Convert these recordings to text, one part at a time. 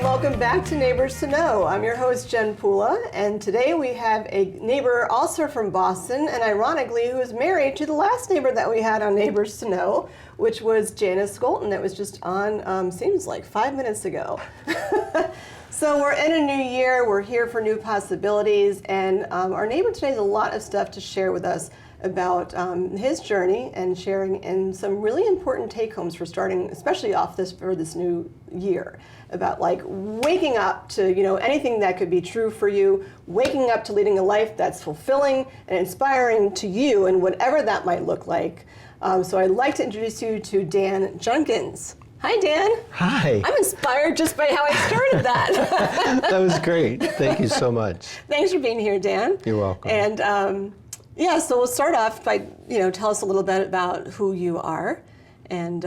Welcome back to Neighbors to Know. I'm your host, Jen Pula, and today we have a neighbor also from Boston, and ironically, who is married to the last neighbor that we had on Neighbors to Know, which was Jana Scholten, that was just on, seems like 5 minutes ago. So we're in a new year, we're here for new possibilities, and our neighbor today has a lot of stuff to share with us about his journey and sharing in some really important take-homes for starting, especially off for this new year, about like waking up to anything that could be true for you, waking up to leading a life that's fulfilling and inspiring to you, and whatever that might look like. So I'd like to introduce you to Dan Junkins. Hi, Dan. Hi. I'm inspired just by how I started that. That was great. Thank you so much. Thanks for being here, Dan. You're welcome. And yeah, so we'll start off by, tell us a little bit about who you are. And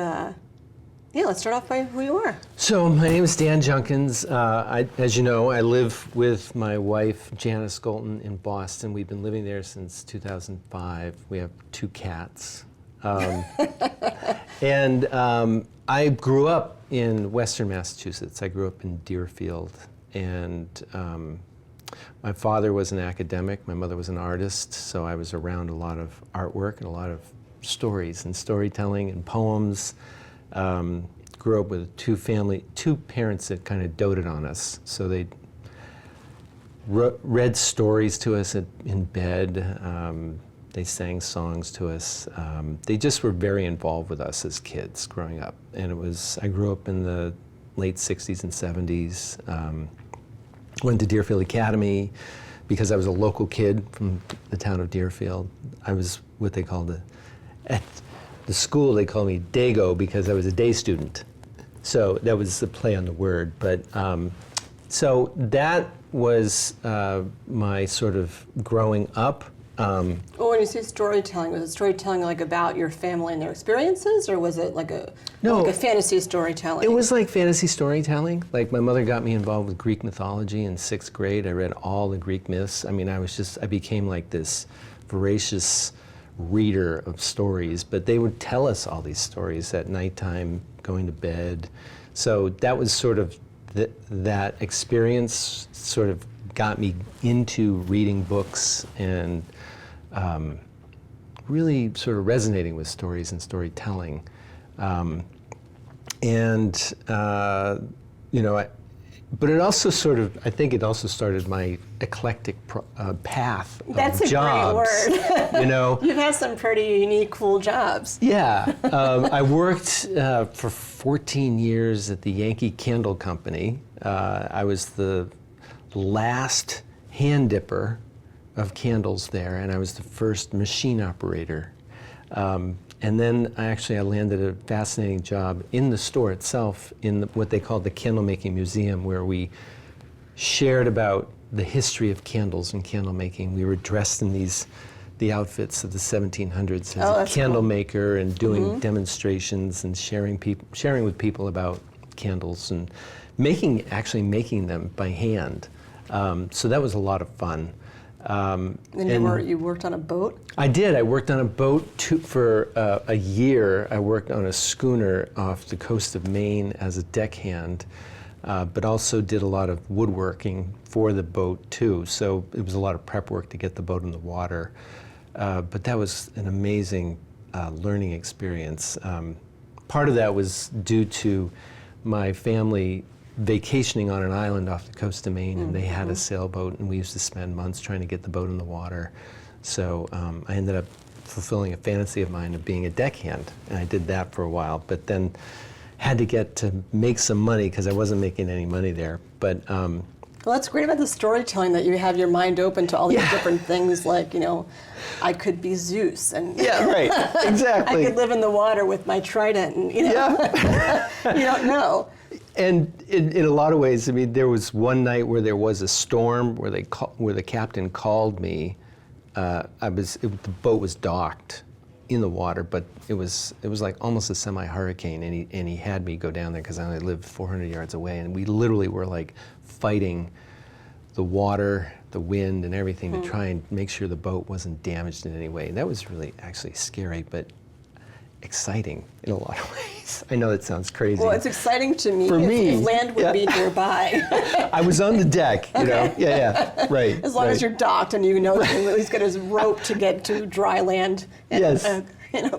let's start off by who you are. So my name is Dan Junkins. As you know, I live with my wife, Jana Scholten, in Boston. We've been living there since 2005. We have 2 cats. And I grew up in Western Massachusetts. I grew up in Deerfield. And my father was an academic, my mother was an artist, so I was around a lot of artwork and a lot of stories and storytelling and poems. Grew up with two parents that kind of doted on us. So they read stories to us in bed. They sang songs to us. They just were very involved with us as kids growing up. And I grew up in the late 60s and 70s. Went to Deerfield Academy because I was a local kid from the town of Deerfield. I was what they called at the school they called me Dago because I was a day student. So that was the play on the word. But so that was my sort of growing up. Well, when you say storytelling, was it storytelling like about your family and their experiences, or was it like a fantasy storytelling? It was like fantasy storytelling. Like my mother got me involved with Greek mythology in 6th grade. I read all the Greek myths. I mean, I became like this voracious reader of stories, but they would tell us all these stories at nighttime, going to bed. So that was sort of that experience sort of got me into reading books and really sort of resonating with stories and storytelling. But it also sort of, I think it also started my eclectic path of That's a jobs. great word. You've had some pretty unique, cool jobs. Yeah. I worked for 14 years at the Yankee Candle company. I was the last hand dipper of candles there, and I was the first machine operator. And then I landed a fascinating job in the store itself in what they called the Candle Making Museum, where we shared about the history of candles and candle making. We were dressed in the outfits of the 1700s as a candle maker and doing demonstrations and sharing with people about candles and actually making them by hand. So that was a lot of fun. And you worked on a boat? I did. I worked on a boat for a year. I worked on a schooner off the coast of Maine as a deckhand, but also did a lot of woodworking for the boat too. So it was a lot of prep work to get the boat in the water. But that was an amazing learning experience. Part of that was due to my family vacationing on an island off the coast of Maine, and they had a sailboat, and we used to spend months trying to get the boat in the water. So I ended up fulfilling a fantasy of mine of being a deckhand, and I did that for a while, but then had to get to make some money because I wasn't making any money there. But well, that's great about the storytelling, that you have your mind open to all these different things, like, I could be Zeus, and yeah, right, exactly. I could live in the water with my trident, and you don't know. And in a lot of ways, I mean, there was one night where there was a storm where the captain called me. The boat was docked in the water, but it was like almost a semi-hurricane, and he had me go down there because I only lived 400 yards away, and we literally were like fighting the water, the wind, and everything to try and make sure the boat wasn't damaged in any way. And that was really actually scary, but exciting in a lot of ways. I know that sounds crazy. Well, it's exciting to me. For me, if land would be nearby. I was on the deck, you know. Yeah, right. As long right. as you're docked and you know you can at least get his rope to get to dry land and Yes.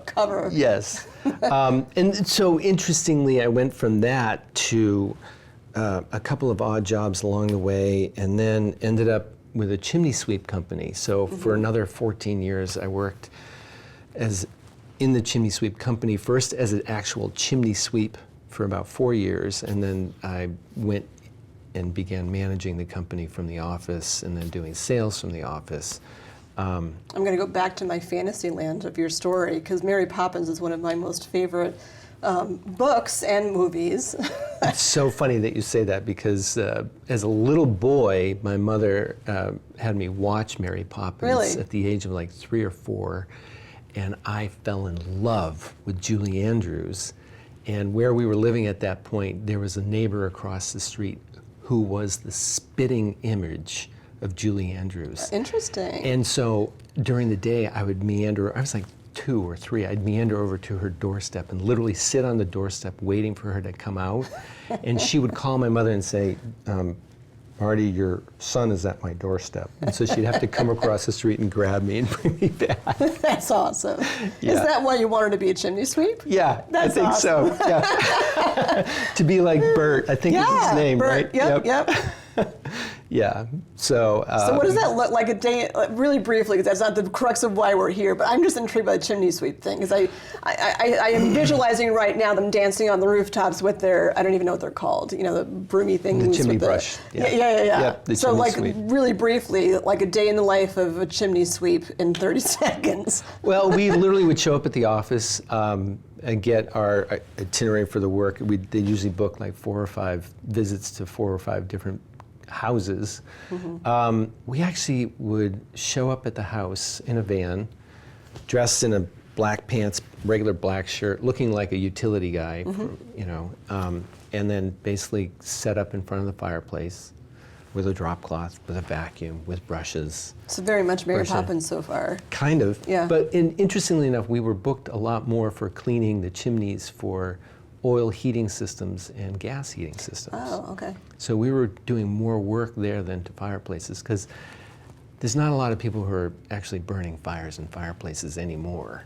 Cover. Yes. And so interestingly, I went from that to a couple of odd jobs along the way, and then ended up with a chimney sweep company. So for another 14 years, I worked in the chimney sweep company, first as an actual chimney sweep for about 4 years, and then I went and began managing the company from the office, and then doing sales from the office. I'm going to go back to my fantasy land of your story, because Mary Poppins is one of my most favorite books and movies. It's so funny that you say that, because as a little boy, my mother had me watch Mary Poppins Really? at the age of like 3 or 4, and I fell in love with Julie Andrews. And where we were living at that point, there was a neighbor across the street who was the spitting image of Julie Andrews. Interesting. And so during the day, I would meander, I was like 2 or 3, I'd meander over to her doorstep and literally sit on the doorstep waiting for her to come out. And she would call my mother and say, Marty, your son is at my doorstep. And so she'd have to come across the street and grab me and bring me back. That's awesome. Yeah. Is that why you wanted to be a chimney sweep? Yeah, That's I think awesome. so. Yeah. To be like Bert, I think is his name, Bert. right? Yep. Yeah. So. So what does that look like a day, really briefly, because that's not the crux of why we're here, but I'm just intrigued by the chimney sweep thing, because I am visualizing right now them dancing on the rooftops with their, I don't even know what they're called, the broomy things. The chimney with brush. Yeah. Yep, the so chimney like sweep. really briefly, like a day in the life of a chimney sweep in 30 seconds. Well, we literally would show up at the office and get our itinerary for the work. They usually book like 4 or 5 visits to 4 or 5 different houses. We actually would show up at the house in a van, dressed in a black pants, regular black shirt, looking like a utility guy, and then basically set up in front of the fireplace with a drop cloth, with a vacuum, with brushes. So very much Mary Brushing. Poppins so far. Kind of. Yeah. But interestingly enough, we were booked a lot more for cleaning the chimneys for oil heating systems and gas heating systems. Oh, okay. So we were doing more work there than to fireplaces, because there's not a lot of people who are actually burning fires in fireplaces anymore,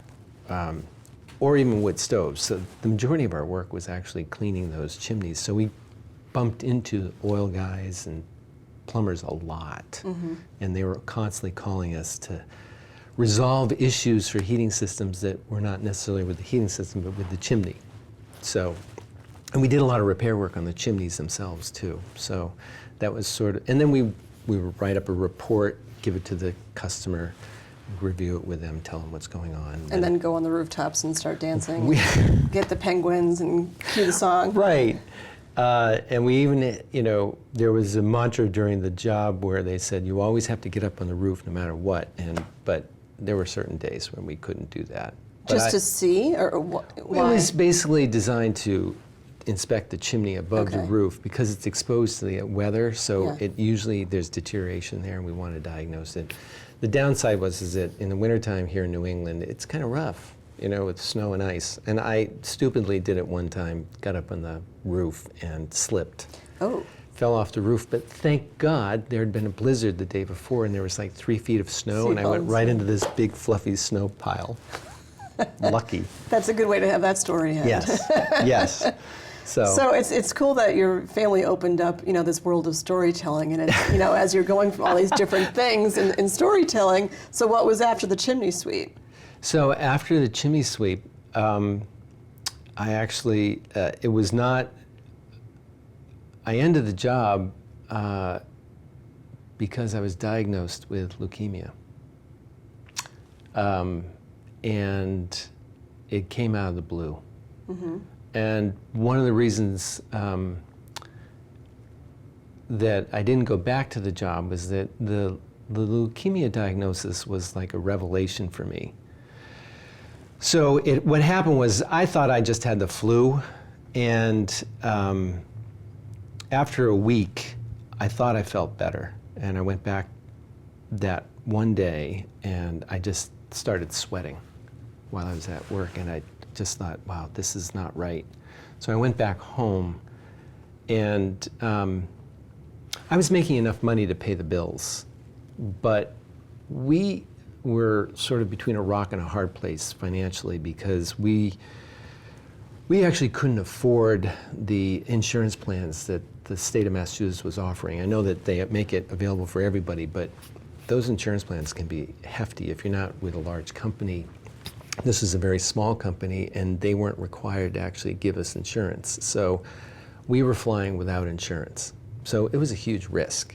or even wood stoves. So the majority of our work was actually cleaning those chimneys. So we bumped into oil guys and plumbers a lot, and they were constantly calling us to resolve issues for heating systems that were not necessarily with the heating system, but with the chimney. So, and we did a lot of repair work on the chimneys themselves too. So that was sort of, and then we would write up a report, give it to the customer, review it with them, tell them what's going on. And then go on the rooftops and start dancing. Get the penguins and cue the song. Right. And we even, there was a mantra during the job where they said, you always have to get up on the roof no matter what. But there were certain days when we couldn't do that. Just to see, or why? It was basically designed to inspect the chimney above the roof, because it's exposed to the weather, so it usually there's deterioration there, and we want to diagnose it. The downside is that in the wintertime here in New England, it's kind of rough, with snow and ice. And I stupidly did it one time, got up on the roof and slipped. Oh. Fell off the roof, but thank God there had been a blizzard the day before, and there was like 3 feet of snow, and I went right into this big fluffy snow pile. Lucky. That's a good way to have that story end. Yes. So it's cool that your family opened up, this world of storytelling, and it's, as you're going from all these different things in storytelling. So what was after the chimney sweep? So after the chimney sweep, I actually, it was not, I ended the job because I was diagnosed with leukemia. And it came out of the blue. And one of the reasons that I didn't go back to the job was that the leukemia diagnosis was like a revelation for me. So what happened was I thought I just had the flu, and after a week, I thought I felt better. And I went back that one day, and I just started sweating while I was at work, and I just thought, wow, this is not right. So I went back home, and I was making enough money to pay the bills, but we were sort of between a rock and a hard place financially, because we actually couldn't afford the insurance plans that the state of Massachusetts was offering. I know that they make it available for everybody, but those insurance plans can be hefty if you're not with a large company. This is a very small company, and they weren't required to actually give us insurance. So we were flying without insurance. So it was a huge risk.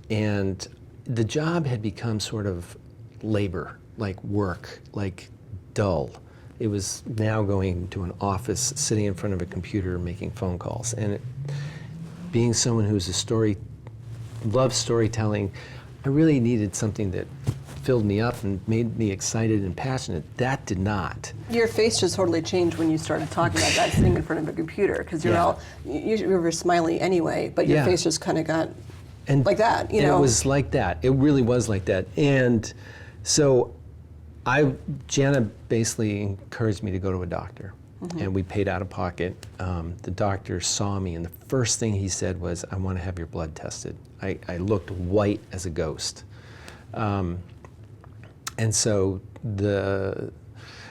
And the job had become sort of labor, like work, like dull. It was now going to an office, sitting in front of a computer, making phone calls. And being someone who's loves storytelling, I really needed something that filled me up and made me excited and passionate. That did not. Your face just totally changed when you started talking about that, sitting in front of a computer, because you were smiley anyway, but your face just kind of got like that, you know? It was like that. It really was like that. And so Jana basically encouraged me to go to a doctor, and we paid out of pocket. The doctor saw me, and the first thing he said was, I want to have your blood tested. I looked white as a ghost. And so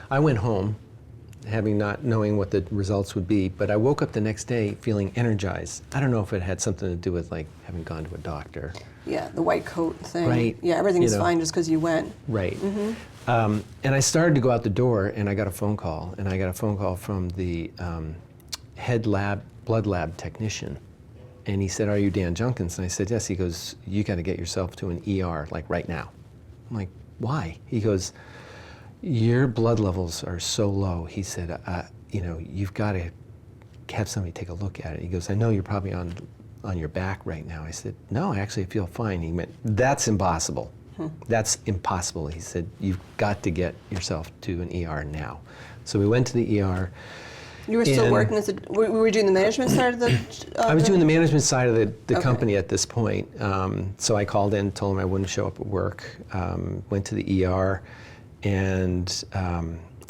I went home, not knowing what the results would be, but I woke up the next day feeling energized. I don't know if it had something to do with like having gone to a doctor. Yeah, the white coat thing. Right. Yeah, everything's fine just because you went. Right. And I started to go out the door, and I got a phone call, from the head blood lab technician. And he said, are you Dan Junkins? And I said, yes. He goes, you got to get yourself to an ER, like right now. I'm like, why? He goes, your blood levels are so low. He said, you've got to have somebody take a look at it. He goes, I know you're probably on your back right now. I said, no, I actually feel fine. He went, that's impossible. That's impossible. He said, you've got to get yourself to an ER now. So we went to the ER. You were still working were you doing the management side of the? I was doing the management side of the company at this point. So I called in, told him I wouldn't show up at work, went to the ER, and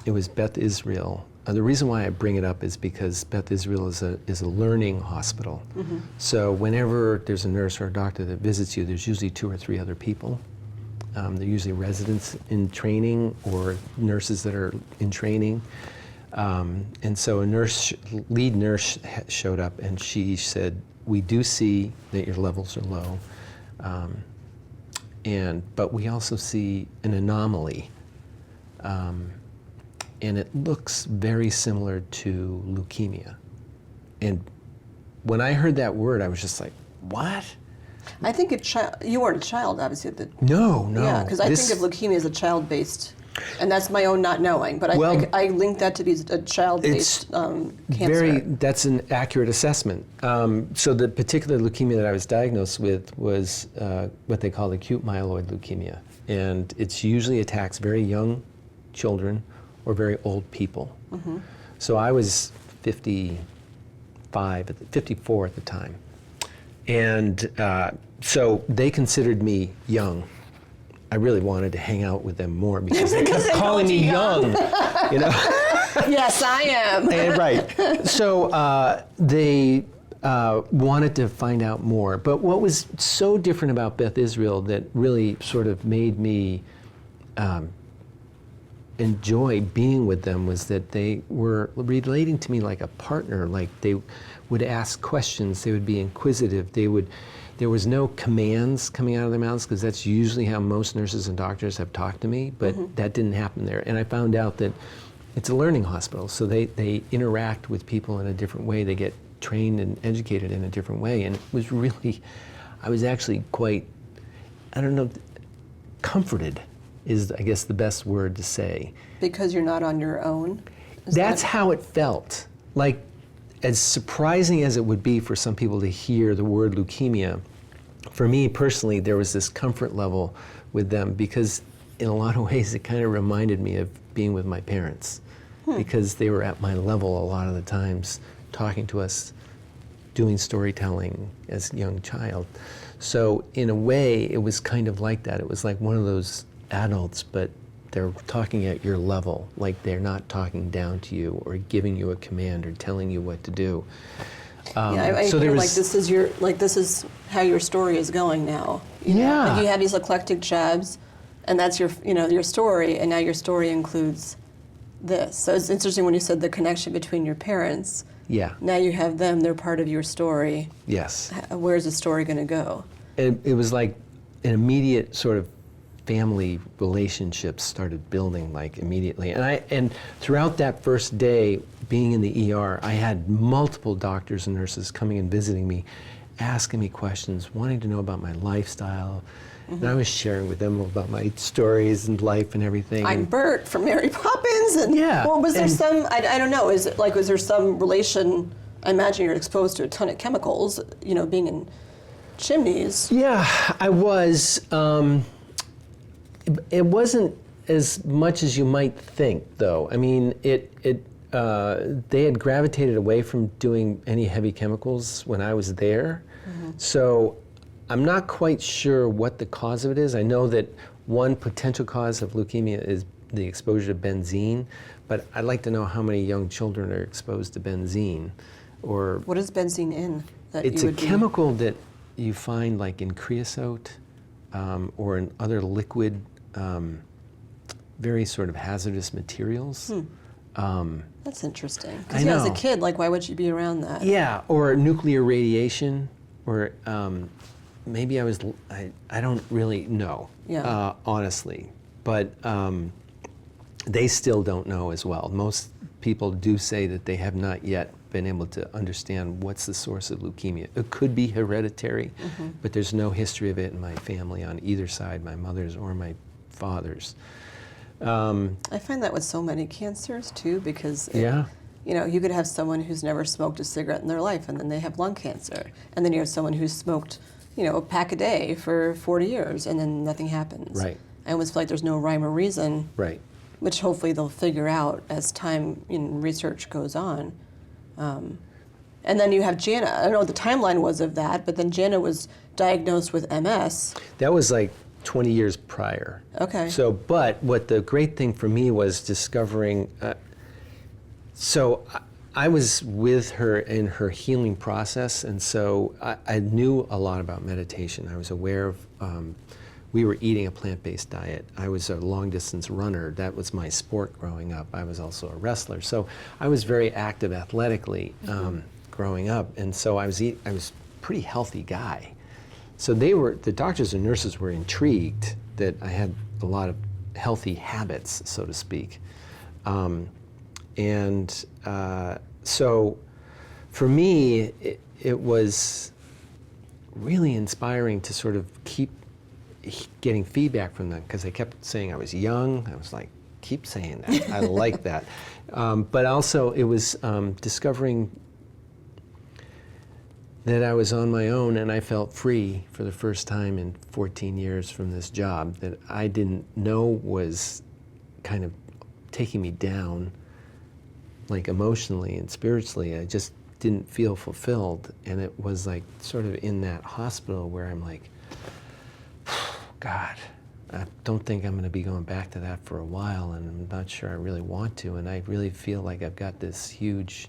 it was Beth Israel. The reason why I bring it up is because Beth Israel is a learning hospital. So whenever there's a nurse or a doctor that visits you, there's usually 2 or 3 other people. They're usually residents in training or nurses that are in training. And so a lead nurse showed up, and she said, we do see that your levels are low, but we also see an anomaly. And it looks very similar to leukemia. And when I heard that word, I was just like, what? I think you weren't a child, obviously. No. Yeah, because I think of leukemia as a child-based, and that's my own not knowing, but I link that to be a child-based cancer. That's an accurate assessment. So the particular leukemia that I was diagnosed with was what they call acute myeloid leukemia. And it usually attacks very young children or very old people. So I was 54 at the time. And so they considered me young. I really wanted to hang out with them more because they kept calling me young. Yes, I am. Right. So they wanted to find out more. But what was so different about Beth Israel that really sort of made me enjoy being with them was that they were relating to me like a partner. Like they would ask questions, they would be inquisitive, there was no commands coming out of their mouths, because that's usually how most nurses and doctors have talked to me, but that didn't happen there. And I found out that it's a learning hospital, so they interact with people in a different way, they get trained and educated in a different way, and it was really, I was actually quite, I don't know, comforted is, I guess, the best word to say. Because you're not on your own? That's how it felt. Like, as surprising as it would be for some people to hear the word leukemia, for me personally, there was this comfort level with them, because in a lot of ways it kind of reminded me of being with my parents, because they were at my level a lot of the times, talking to us, doing storytelling as a young child. So in a way, it was kind of like that. It was like one of those adults, but they're talking at your level, like they're not talking down to you or giving you a command or telling you what to do. I so hear there was, this is how your story is going now. Yeah. Like you have these eclectic jabs, and that's your story, and now your story includes this. So it's interesting when you said the connection between your parents. Yeah. Now you have them; they're part of your story. Yes. Where's the story going to go? It was like an immediate sort of family relationships started building like immediately. And throughout that first day being in the ER, I had multiple doctors and nurses coming and visiting me, asking me questions, wanting to know about my lifestyle. And I was sharing with them about my stories and life and everything. I'm Bert from Mary Poppins, and yeah. Well, was there some? I don't know. Is it like was there some relation? I imagine you're exposed to a ton of chemicals. Being in chimneys. Yeah, I was. It wasn't as much as you might think, though. I mean, they had gravitated away from doing any heavy chemicals when I was there. So I'm not quite sure what the cause of it is. I know that one potential cause of leukemia is the exposure to benzene, but I'd like to know how many young children are exposed to benzene. Or what is benzene in? It's a chemical that you find like in creosote or in other liquid, very sort of hazardous materials. That's interesting. I Because know. as a kid, like, why would you be around that? Yeah, or nuclear radiation, or maybe I don't really know, Yeah. honestly. But they still don't know as well. Most people do say that they have not yet been able to understand what's the source of leukemia. It could be hereditary, but there's no history of it in my family on either side, my mother's or my father's. I find that with so many cancers too, because Yeah. You could have someone who's never smoked a cigarette in their life, and then they have lung cancer, and then you have someone who's smoked, a pack a day for 40 years, and then nothing happens. Right. I almost feel like there's no rhyme or reason, Right. which hopefully they'll figure out as time research goes on. And then you have Jana. I don't know what the timeline was of that, but then Jana was diagnosed with MS. That was like 20 years prior. Okay. So, but what the great thing for me was discovering, I was with her in her healing process, and so I knew a lot about meditation. I was aware of, we were eating a plant-based diet. I was a long-distance runner. That was my sport growing up. I was also a wrestler. So I was very active athletically growing up, and so I was a pretty healthy guy. So the doctors and nurses were intrigued that I had a lot of healthy habits, so to speak. So for me, it was really inspiring to sort of keep getting feedback from them, because they kept saying I was young. I was like, keep saying that. I like that. But also it was discovering that I was on my own, and I felt free for the first time in 14 years from this job that I didn't know was kind of taking me down, like emotionally and spiritually. I just didn't feel fulfilled, and it was like sort of in that hospital where I'm like, God, I don't think I'm going to be going back to that for a while, and I'm not sure I really want to, and I really feel like I've got this huge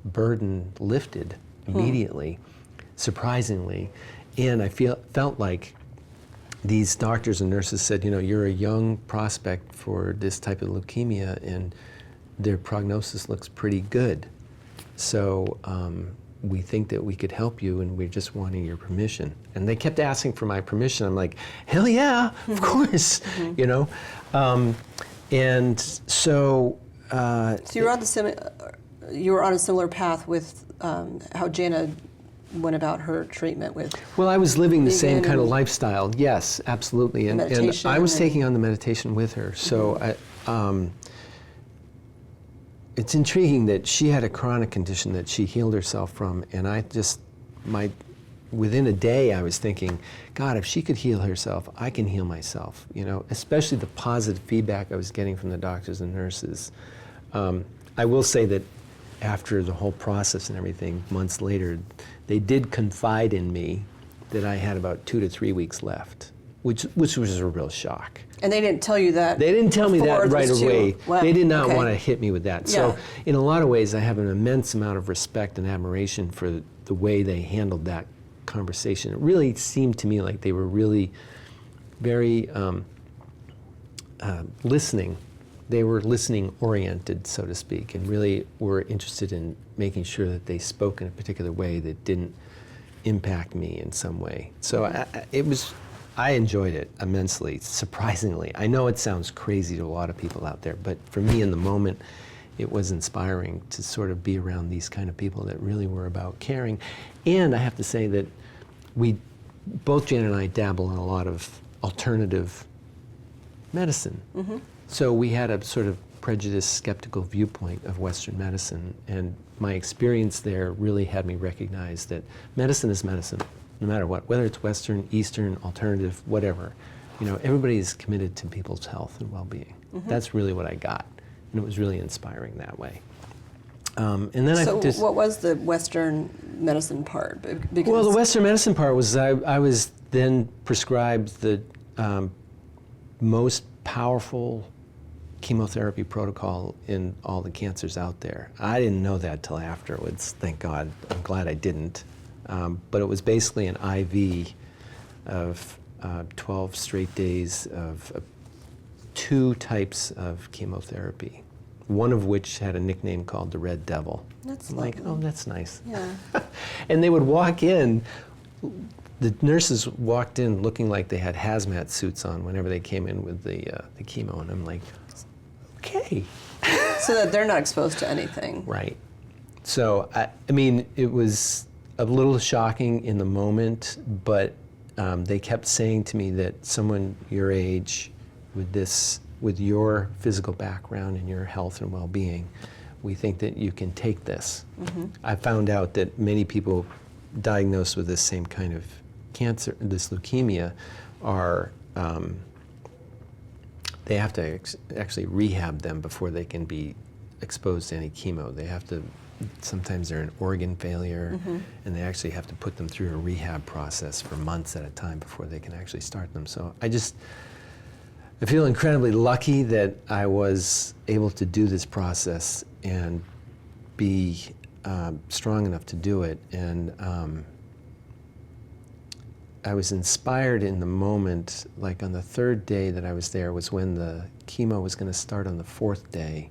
burden lifted immediately, surprisingly, and I felt like these doctors and nurses said, you're a young prospect for this type of leukemia, and their prognosis looks pretty good. So we think that we could help you, and we're just wanting your permission. And they kept asking for my permission. I'm like, hell yeah, of course, and so. So you were on a similar path with how Jana went about her treatment with. Well, I was living the same kind of and lifestyle. Yes, absolutely, and I was taking on the meditation with her. So it's intriguing that she had a chronic condition that she healed herself from, and within a day I was thinking, God, if she could heal herself, I can heal myself, especially the positive feedback I was getting from the doctors and nurses. I will say that after the whole process and everything, months later, they did confide in me that I had about 2 to 3 weeks left. which was a real shock. And they didn't tell you that. They didn't tell me before that right those two- away. Wow. They did not Okay. want to hit me with that. Yeah. So in a lot of ways, I have an immense amount of respect and admiration for the way they handled that conversation. It really seemed to me like they were really very listening. They were listening oriented, so to speak, and really were interested in making sure that they spoke in a particular way that didn't impact me in some way. So I enjoyed it immensely, surprisingly. I know it sounds crazy to a lot of people out there, but for me in the moment, it was inspiring to sort of be around these kind of people that really were about caring. And I have to say that both Jan and I dabble in a lot of alternative medicine. Mm-hmm. So we had a sort of prejudiced, skeptical viewpoint of Western medicine, and my experience there really had me recognize that medicine is medicine, no matter what, whether it's Western, Eastern, alternative, whatever. You know, everybody is committed to people's health and well-being. Mm-hmm. That's really what I got, and it was really inspiring that way. And then So what was the Western medicine part? Because well, the Western medicine part was I was then prescribed the most powerful chemotherapy protocol in all the cancers out there. I didn't know that till afterwards, thank God. I'm glad I didn't. But it was basically an IV of 12 straight days of 2 types of chemotherapy, one of which had a nickname called the Red Devil. That's I'm like, lovely. oh, that's nice. Yeah. And they would walk in, the nurses walked in looking like they had hazmat suits on whenever they came in with the chemo, and I'm like, okay. So that they're not exposed to anything. Right. So, I mean, it was a little shocking in the moment, but they kept saying to me that someone your age with your physical background and your health and well-being, we think that you can take this. Mm-hmm. I found out that many people diagnosed with this same kind of cancer, this leukemia, are they have to actually rehab them before they can be exposed to any chemo. They have to, sometimes they're an organ failure, mm-hmm. and they actually have to put them through a rehab process for months at a time before they can actually start them. So I feel incredibly lucky that I was able to do this process and be strong enough to do it. And I was inspired in the moment, like on the 3rd day that I was there was when the chemo was going to start on the 4th day.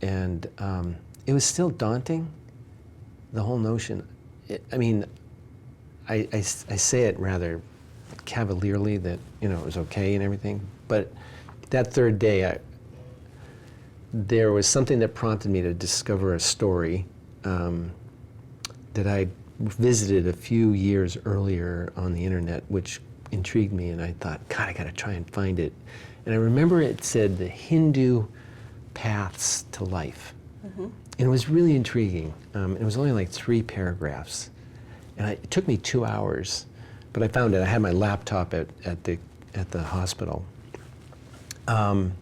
And it was still daunting, the whole notion. I say it rather cavalierly that, you know, it was okay and everything, but that 3rd day, there was something that prompted me to discover a story that I visited a few years earlier on the internet, which intrigued me, and I thought, God, I gotta try and find it. And I remember it said the Hindu paths to life. Mm-hmm. And it was really intriguing. It was only like 3 paragraphs. And it took me 2 hours, but I found it. I had my laptop at the hospital. And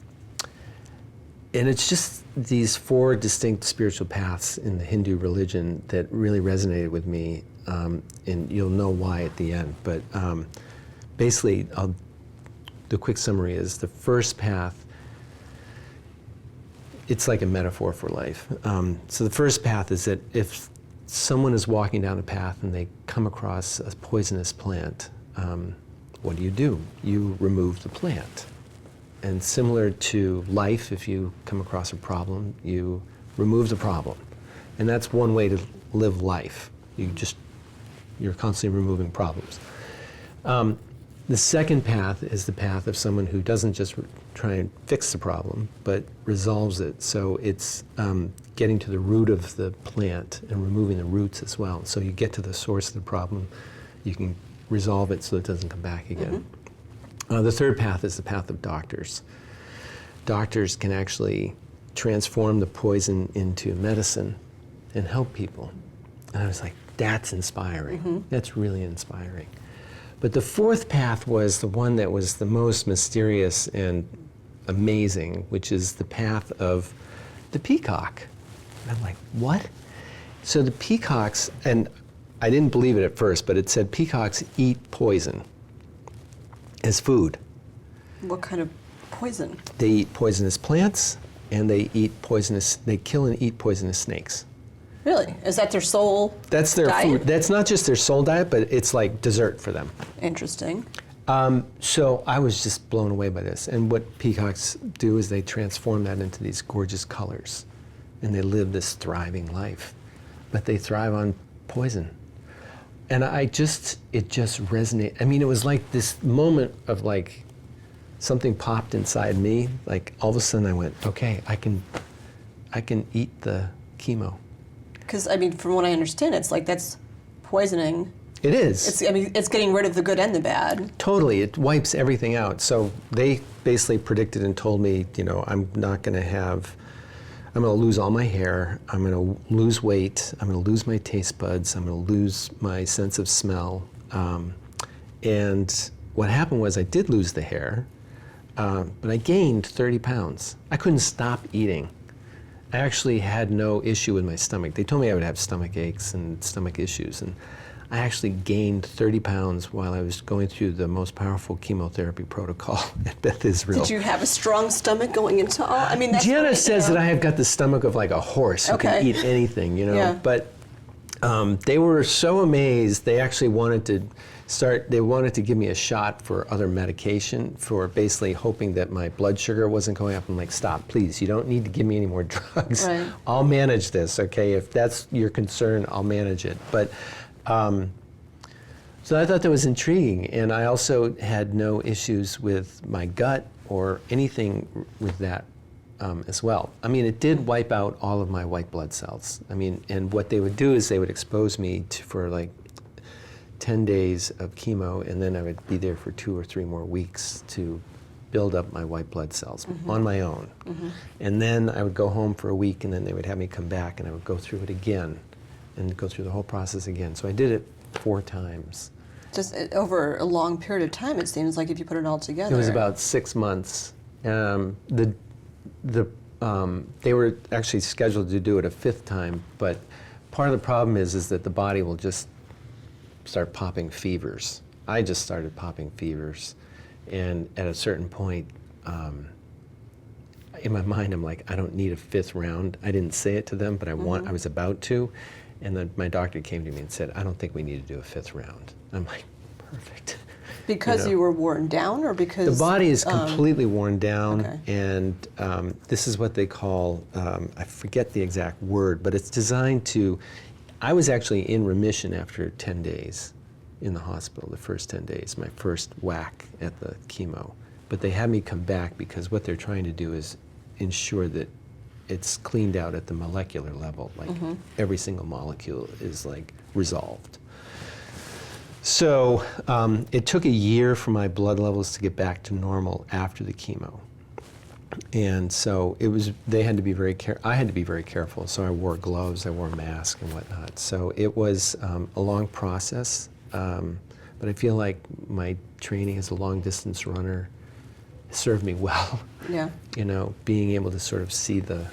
it's just these 4 distinct spiritual paths in the Hindu religion that really resonated with me, and you'll know why at the end. But basically, the quick summary is the first path, it's like a metaphor for life. So the first path is that if someone is walking down a path and they come across a poisonous plant, what do? You remove the plant. And similar to life, if you come across a problem, you remove the problem. And that's one way to live life. You're constantly removing problems. The second path is the path of someone who doesn't just try and fix the problem, but resolves it. So it's getting to the root of the plant and removing the roots as well. So you get to the source of the problem, you can resolve it so it doesn't come back again. Mm-hmm. The third path is the path of doctors. Doctors can actually transform the poison into medicine and help people. And I was like, that's inspiring. Mm-hmm. That's really inspiring. But the fourth path was the one that was the most mysterious and amazing, which is the path of the peacock. And I'm like, what? So the peacocks, and I didn't believe it at first, but it said peacocks eat poison. as food. What kind of poison? They eat poisonous plants, and they kill and eat poisonous snakes. Really? Is that their sole That's their diet? food. That's not just their sole diet, but it's like dessert for them. Interesting. So I was just blown away by this. And what peacocks do is they transform that into these gorgeous colors, and they live this thriving life. But they thrive on poison. And it just resonated. I mean, it was like this moment of like something popped inside me. Like all of a sudden I went, okay, I can eat the chemo. Because, I mean, from what I understand, it's like that's poisoning. It is. It's getting rid of the good and the bad. Totally, it wipes everything out. So they basically predicted and told me, I'm going to lose all my hair, I'm going to lose weight, I'm going to lose my taste buds, I'm going to lose my sense of smell. And what happened was I did lose the hair, but I gained 30 pounds. I couldn't stop eating. I actually had no issue with my stomach. They told me I would have stomach aches and stomach issues, and I actually gained 30 pounds while I was going through the most powerful chemotherapy protocol at Beth Israel. Did you have a strong stomach going into all? I mean, that's Jana says that I have got the stomach of like a horse who can eat anything, Yeah. But they were so amazed. They actually wanted to give me a shot for other medication, for basically hoping that my blood sugar wasn't going up. I'm like, stop, please, you don't need to give me any more drugs. Right. I'll manage this, okay? If that's your concern, I'll manage it. But so I thought that was intriguing, and I also had no issues with my gut or anything with that as well. I mean, it did wipe out all of my white blood cells. I mean, and what they would do is they would expose me for like 10 days of chemo, and then I would be there for 2 or 3 more weeks to build up my white blood cells on my own. And then I would go home for a week, and then they would have me come back, and I would go through it again and go through the whole process again. So I did it 4 times. Just over a long period of time, it seems like, if you put it all together. It was about 6 months. They were actually scheduled to do it a 5th time, but part of the problem is that the body will just start popping fevers. I just started popping fevers, and at a certain point, in my mind, I'm like, I don't need a 5th round. I didn't say it to them, but I was about to. And then my doctor came to me and said, I don't think we need to do a 5th round. I'm like, perfect. Because you were worn down, or because the body is completely worn down, okay. and this is what they call, I forget the exact word, but it's designed to, I was actually in remission after 10 days in the hospital, the first 10 days, my first whack at the chemo. But they had me come back because what they're trying to do is ensure that it's cleaned out at the molecular level, like every single molecule is like resolved. So it took a year for my blood levels to get back to normal after the chemo. And so they had to be I had to be very careful. So I wore gloves, I wore a mask and whatnot. So it was a long process, but I feel like my training as a long distance runner served me well. Yeah. Being able to sort of see the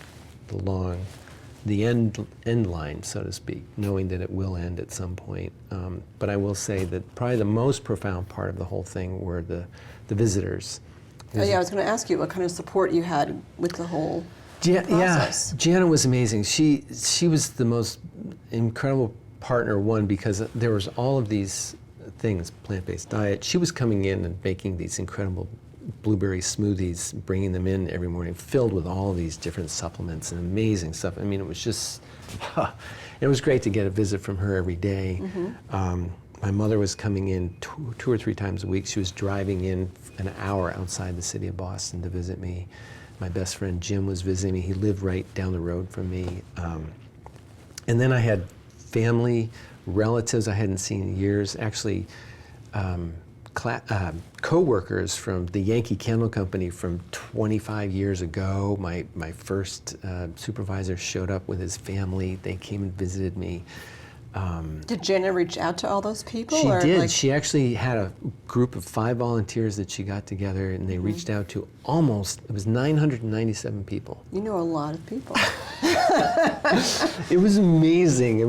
end line, so to speak, knowing that it will end at some point. But I will say that probably the most profound part of the whole thing were the visitors. Oh, yeah, I was going to ask you what kind of support you had with the whole process. Yeah, Jana was amazing. She was the most incredible partner, one, because there was all of these things, plant-based diet. She was coming in and making these incredible blueberry smoothies, bringing them in every morning, filled with all these different supplements and amazing stuff. I mean, it was just, it was great to get a visit from her every day. My mother was coming in 2 or 3 times a week. She was driving in an hour outside the city of Boston to visit me. My best friend Jim was visiting me. He lived right down the road from me. And then I had family, relatives I hadn't seen in years. Actually, co-workers from the Yankee Candle company from 25 years ago. My first supervisor showed up with his family. They came and visited me. Did Jana reach out to all those people? She or did. like- She actually had a group of 5 volunteers that she got together, and they reached out to it was 997 people. You know a lot of people. It was amazing.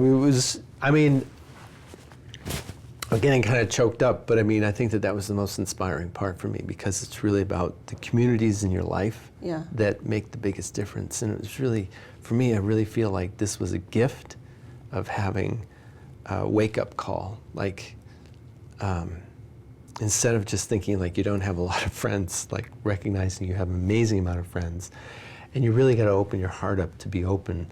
Again, getting kind of choked up, but I mean, I think that was the most inspiring part for me, because it's really about the communities in your life that make the biggest difference. And it was really, for me, I really feel like this was a gift of having a wake-up call. Like, instead of just thinking like you don't have a lot of friends, like recognizing you have an amazing amount of friends, and you really got to open your heart up to be open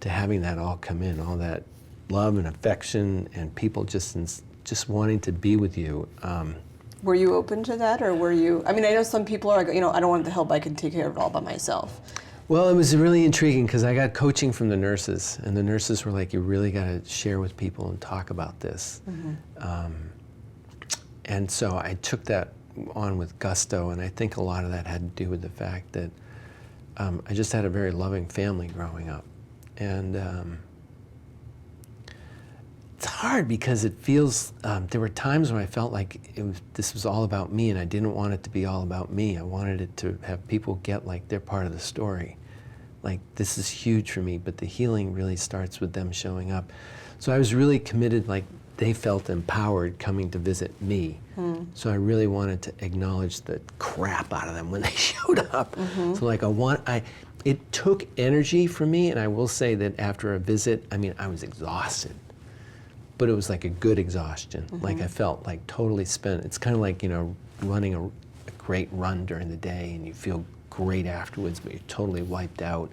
to having that all come in, all that love and affection and people just wanting to be with you. Were you open to that, or were you, I mean, I know some people are like, I don't want the help, I can take care of it all by myself. Well, it was really intriguing because I got coaching from the nurses, and the nurses were like, you really got to share with people and talk about this. And so I took that on with gusto, and I think a lot of that had to do with the fact that I just had a very loving family growing up. And it's hard because it feels, there were times when I felt like this was all about me, and I didn't want it to be all about me. I wanted it to have people get like they're part of the story. Like, this is huge for me, but the healing really starts with them showing up. So I was really committed, like they felt empowered coming to visit me. So I really wanted to acknowledge the crap out of them when they showed up. So like it took energy from me, and I will say that after a visit, I mean, I was exhausted, but it was like a good exhaustion. Like I felt like totally spent. It's kind of like, running a great run during the day and you feel great afterwards, but you're totally wiped out.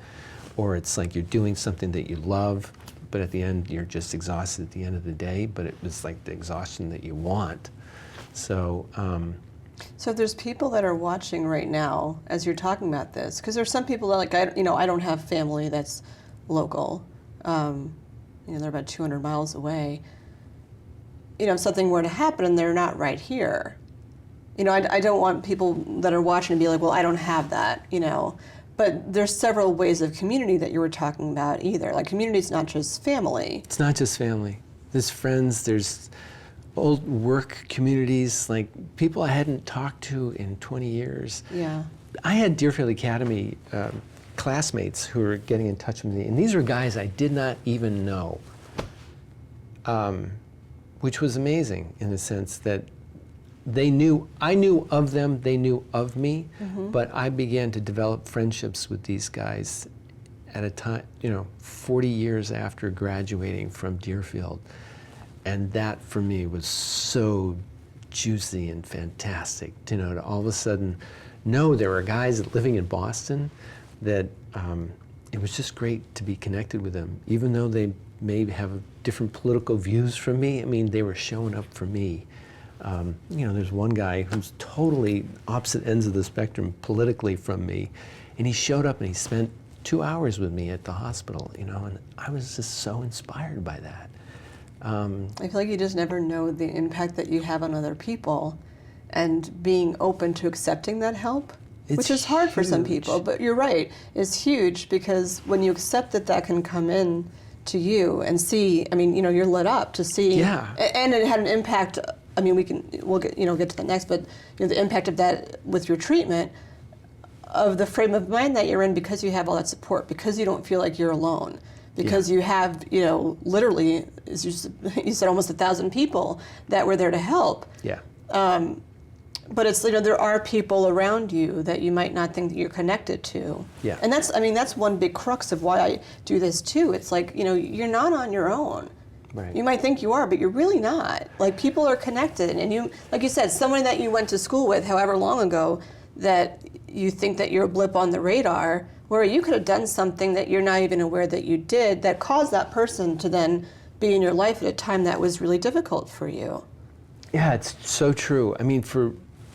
Or it's like you're doing something that you love, but at the end you're just exhausted at the end of the day, but it was like the exhaustion that you want. So so if there's people that are watching right now as you're talking about this, because there's some people that like, I don't have family that's local. They're about 200 miles away. If something were to happen and they're not right here, I don't want people that are watching to be like, well, I don't have that, But there's several ways of community that you were talking about either. Like, community is not just family. It's not just family. There's friends, there's old work communities, like people I hadn't talked to in 20 years. Yeah. I had Deerfield Academy classmates who were getting in touch with me, and these were guys I did not even know, which was amazing in the sense that I knew of them, they knew of me, but I began to develop friendships with these guys at a time, 40 years after graduating from Deerfield. And that for me was so juicy and fantastic, to all of a sudden know there were guys living in Boston that it was just great to be connected with them. Even though they may have different political views from me, I mean, they were showing up for me. There's one guy who's totally opposite ends of the spectrum politically from me, and he showed up and he spent 2 hours with me at the hospital, and I was just so inspired by that. I feel like you just never know the impact that you have on other people, and being open to accepting that help, which is hard for some people, but you're right, is huge, because when you accept that can come in to you and see, you're lit up to see, and it had an impact. We'll get to that next, but the impact of that with your treatment, of the frame of mind that you're in, because you have all that support, because you don't feel like you're alone, because you have, literally, as you said, almost 1,000 people that were there to help. Yeah. But it's, there are people around you that you might not think that you're connected to. Yeah. And that's one big crux of why I do this too. It's like, you're not on your own. Right. You might think you are, but you're really not. Like, people are connected, and you, like you said, someone that you went to school with however long ago, that you think that you're a blip on the radar, where you could have done something that you're not even aware that you did, that caused that person to then be in your life at a time that was really difficult for you. Yeah, it's so true.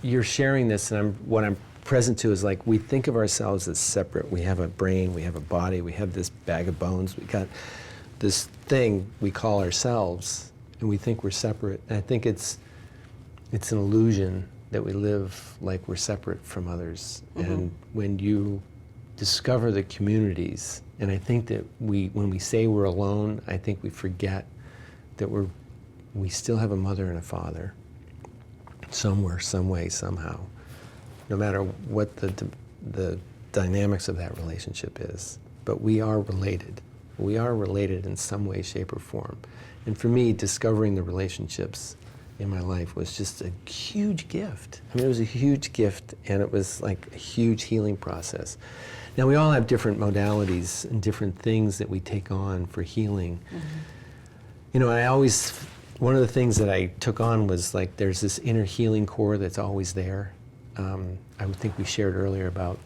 You're sharing this, and what I'm present to is like, we think of ourselves as separate. We have a brain, we have a body, we have this bag of bones, we got this thing we call ourselves, and we think we're separate. And I think it's an illusion that we live like we're separate from others. And when you discover the communities, and I think that when we say we're alone, I think we forget that we still have a mother and a father, somewhere, some way, somehow, no matter what the dynamics of that relationship is. But we are related. We are related in some way, shape, or form. And for me, discovering the relationships in my life was just a huge gift. I mean, it was a huge gift, and it was like a huge healing process. Now, we all have different modalities and different things that we take on for healing. You know, one of the things that I took on was like there's this inner healing core that's always there. I would think we shared earlier about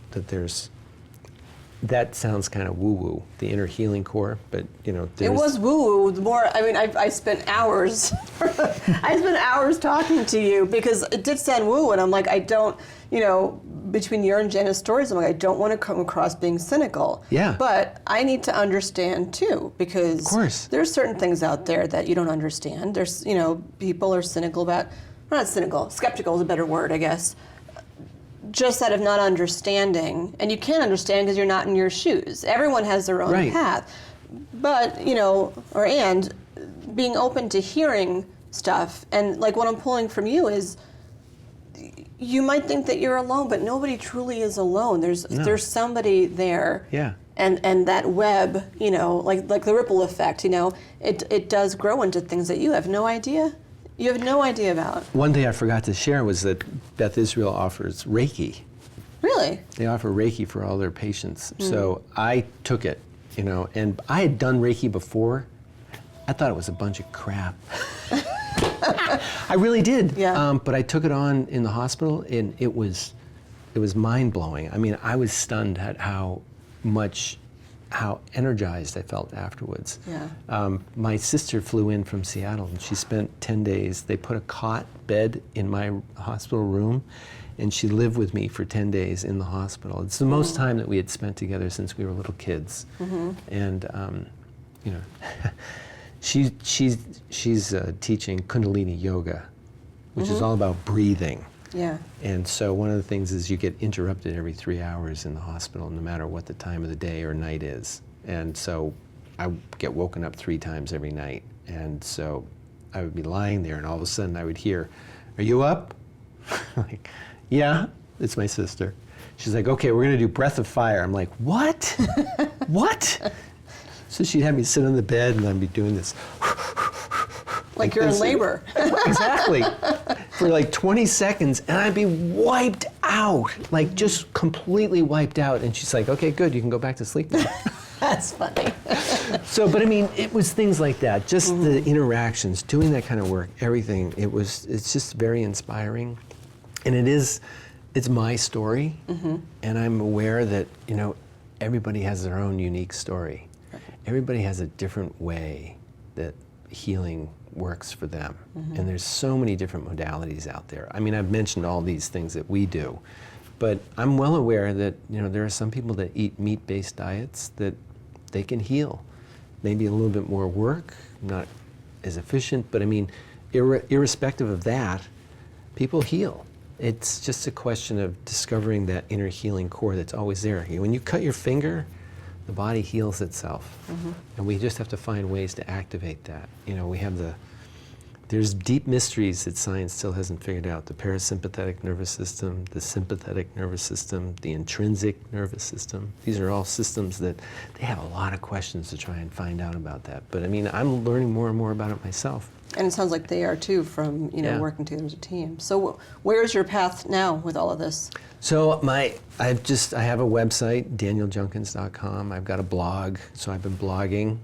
that sounds kind of woo-woo, the inner healing core, but you know, it was woo-woo. The more, I mean, I spent hours, talking to you because it did sound woo, and I'm like, I don't, you know, between your and Jana's stories, I'm like, I don't want to come across being cynical. Yeah. But I need to understand too, because of course, there's certain things out there that you don't understand. There's, you know, people are cynical about, not cynical, skeptical is a better word, I guess. Just out of not understanding, and you can't understand because you're not in your shoes. Everyone has their own path, but you know, and being open to hearing stuff, and like what I'm pulling from you is, you might think that you're alone, but nobody truly is alone. There's somebody there. Yeah. And that web, you know, like the ripple effect, you know, it does grow into things that you have no idea. You have no idea about. One thing I forgot to share was that Beth Israel offers Reiki. Really? They offer Reiki for all their patients. So I took it, you know, and I had done Reiki before. I thought it was a bunch of crap. I really did. Yeah. But I took it on in the hospital, and it was mind-blowing. I mean, I was stunned at how energized I felt afterwards. Yeah. My sister flew in from Seattle, and she spent 10 days. They put a cot bed in my hospital room, and she lived with me for 10 days in the hospital. It's the most time that we had spent together since we were little kids. And you know, she's teaching Kundalini yoga, which is all about breathing. Yeah. And so one of the things is you get interrupted every 3 hours in the hospital, no matter what the time of the day or night is. And so I get woken up 3 times every night. And so I would be lying there, and all of a sudden I would hear, "Are you up?" Like, "Yeah." It's my sister. She's like, "Okay, we're gonna do breath of fire." I'm like, "What?" "What?" So she'd have me sit on the bed, and I'd be doing this. Like you're in labor. Exactly. For like 20 seconds, and I'd be wiped out, like just completely wiped out. And she's like, "Okay, good, you can go back to sleep now." That's funny. So, but I mean, it was things like that, just the interactions, doing that kind of work, everything. It's just very inspiring. And it's my story. And I'm aware that, you know, everybody has their own unique story. Everybody has a different way that healing works for them. And there's so many different modalities out there. I mean, I've mentioned all these things that we do, but I'm well aware that, you know, there are some people that eat meat-based diets that they can heal. Maybe a little bit more work, not as efficient, but I mean, irrespective of that, people heal. It's just a question of discovering that inner healing core that's always there. When you cut your finger, the body heals itself. And we just have to find ways to activate that. You know, there's deep mysteries that science still hasn't figured out. The parasympathetic nervous system, the sympathetic nervous system, the intrinsic nervous system. These are all systems that they have a lot of questions to try and find out about that. But I mean, I'm learning more and more about it myself. And it sounds like they are too, from, you know, working together as a team. So where's your path now with all of this? So I have a website, danieljunkins.com. I've got a blog, so I've been blogging.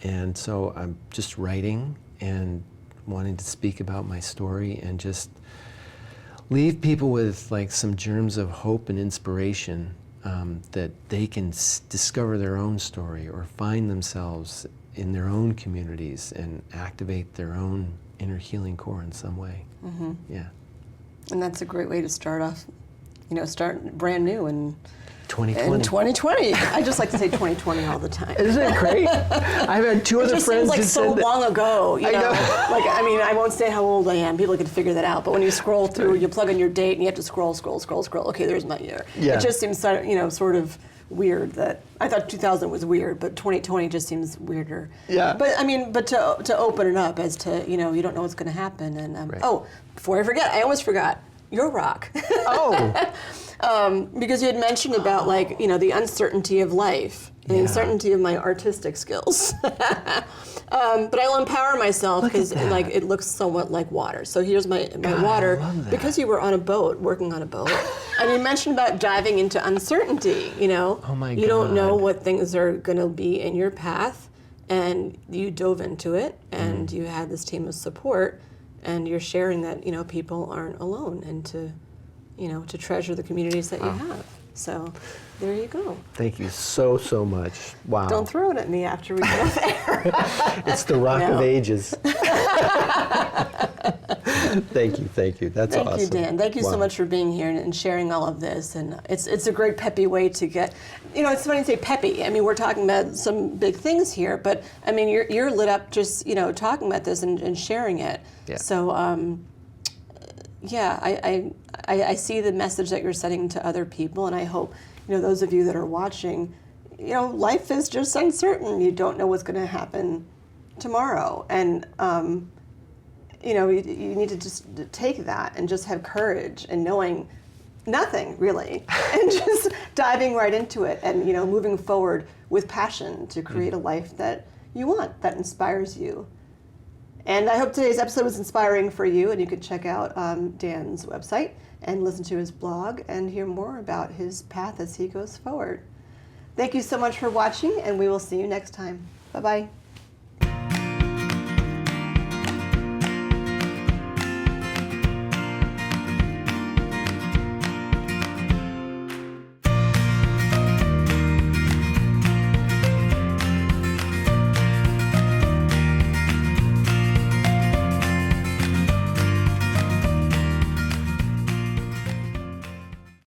And so I'm just writing and wanting to speak about my story and just leave people with like some germs of hope and inspiration, that they can discover their own story or find themselves in their own communities and activate their own inner healing core in some way. Yeah. And that's a great way to start off, you know, start brand new and 2020. In 2020. I just like to say 2020 all the time. Isn't it great? I've had 2 other friends like who so said long ago, you know. know. Like, I mean, I won't say how old I am. People can figure that out. But when you scroll through, you plug in your date, and you have to scroll. Okay, there's my year. Yeah. It just seems, you know, sort of weird that I thought 2000 was weird, but 2020 just seems weirder. Yeah. But I mean, to open it up as to, you know, you don't know what's going to happen. And Right. oh, before I forget, I almost forgot. your rock. Oh, Because you had mentioned about like, the uncertainty of life, and the uncertainty of my artistic skills. But I'll empower myself because like it looks somewhat like water. So here's my water. I love that. Because you were on a boat, working on a boat, and you mentioned about diving into uncertainty, Oh my You don't know God. what things are going to be in your path, and you dove into it, and you had this team of support, and you're sharing that, people aren't alone, and to treasure the communities that you have. So there you go. thank you so, so much. Wow. Don't throw it at me after we get off there. It's the rock No. of ages. Thank you. That's awesome. Thank you, Dan. Thank you so Wow. much for being here and sharing all of this. And it's a great peppy way to get, it's funny to say peppy. I mean, we're talking about some big things here, but I mean, you're lit up just, talking about this and sharing it. Yeah. So, I see the message that you're sending to other people, and I hope, those of you that are watching, life is just uncertain. You don't know what's going to happen tomorrow. And, you need to just take that and just have courage and knowing nothing really, and just diving right into it and, moving forward with passion to create a life that you want, that inspires you. And I hope today's episode was inspiring for you, and you can check out Dan's website and listen to his blog and hear more about his path as he goes forward. Thank you so much for watching, and we will see you next time. Bye-bye.